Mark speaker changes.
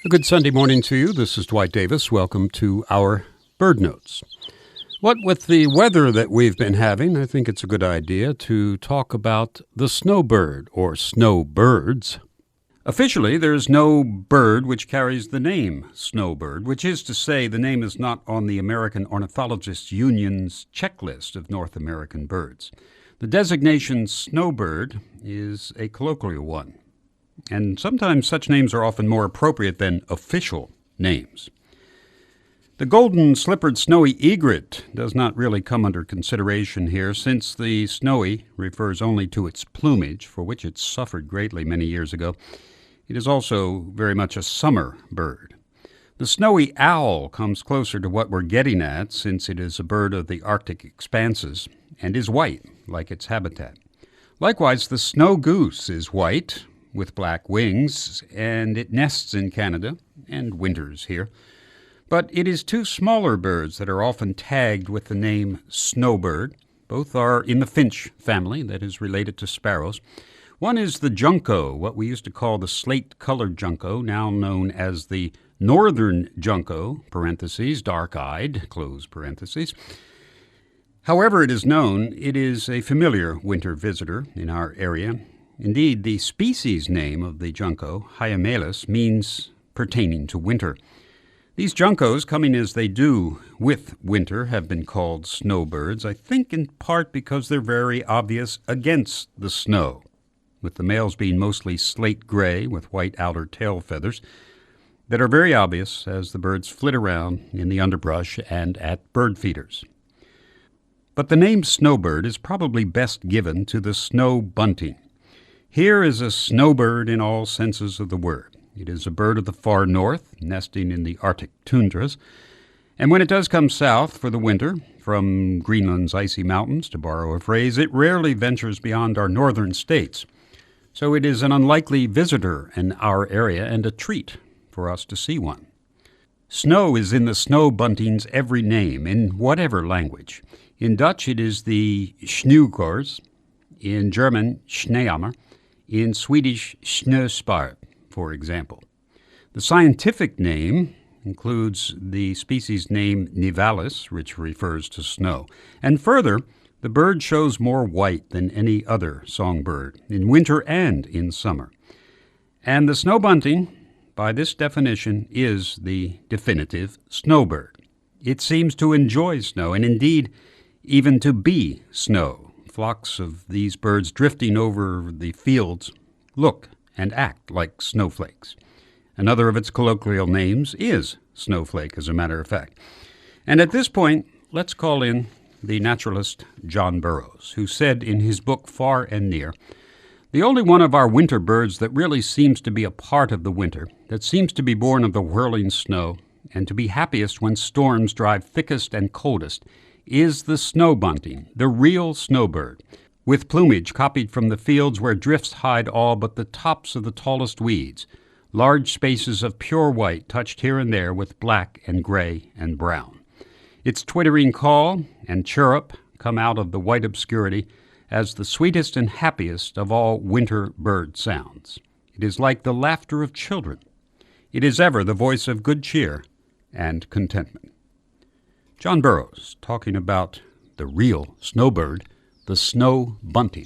Speaker 1: A good Sunday morning to you. This is Dwight Davis. Welcome to our Bird Notes. What with the weather that we've been having, I think it's a good idea to talk about the snowbird or snowbirds. Officially, there's no bird which carries the name snowbird, which is to say the name is not on the American Ornithologists Union's checklist of North American birds. The designation snowbird is a colloquial one, and sometimes such names are often more appropriate than official names. The golden slippered snowy egret does not really come under consideration here, since the snowy refers only to its plumage, for which it suffered greatly many years ago. It is also very much a summer bird. The snowy owl comes closer to what we're getting at, since it is a bird of the Arctic expanses and is white, like its habitat. Likewise, the snow goose is white, with black wings, and it nests in Canada and winters here. But it is two smaller birds that are often tagged with the name snowbird. Both are in the finch family, that is related to sparrows. One is the junco, what we used to call the slate-colored junco, now known as the northern junco, parentheses, dark-eyed, close parentheses. However it is known, it is a familiar winter visitor in our area. Indeed, the species name of the junco, Hymenaeus, means pertaining to winter. These juncos, coming as they do with winter, have been called snowbirds, I think in part because they're very obvious against the snow, with the males being mostly slate gray with white outer tail feathers that are very obvious as the birds flit around in the underbrush and at bird feeders. But the name snowbird is probably best given to the snow bunting. Here is a snowbird in all senses of the word. It is a bird of the far north, nesting in the Arctic tundras, and when it does come south for the winter, from Greenland's icy mountains, to borrow a phrase, it rarely ventures beyond our northern states. So it is an unlikely visitor in our area and a treat for us to see one. Snow is in the snow bunting's every name, in whatever language. In Dutch it is the Sneeuwkors, in German Schneehammer, in Swedish Snöspar, for example. The scientific name includes the species name nivalis, which refers to snow. And further, the bird shows more white than any other songbird, in winter and in summer. And the snow bunting, by this definition, is the definitive snowbird. It seems to enjoy snow, and indeed even to be snow. Flocks of these birds drifting over the fields look and act like snowflakes. Another of its colloquial names is snowflake, as a matter of fact. And at this point, let's call in the naturalist John Burroughs, who said in his book Far and Near, "The only one of our winter birds that really seems to be a part of the winter, that seems to be born of the whirling snow, and to be happiest when storms drive thickest and coldest, is the snow bunting, the real snowbird, with plumage copied from the fields where drifts hide all but the tops of the tallest weeds, large spaces of pure white touched here and there with black and gray and brown. Its twittering call and chirrup come out of the white obscurity as the sweetest and happiest of all winter bird sounds. It is like the laughter of children. It is ever the voice of good cheer and contentment." John Burroughs talking about the real snowbird, the snow bunting.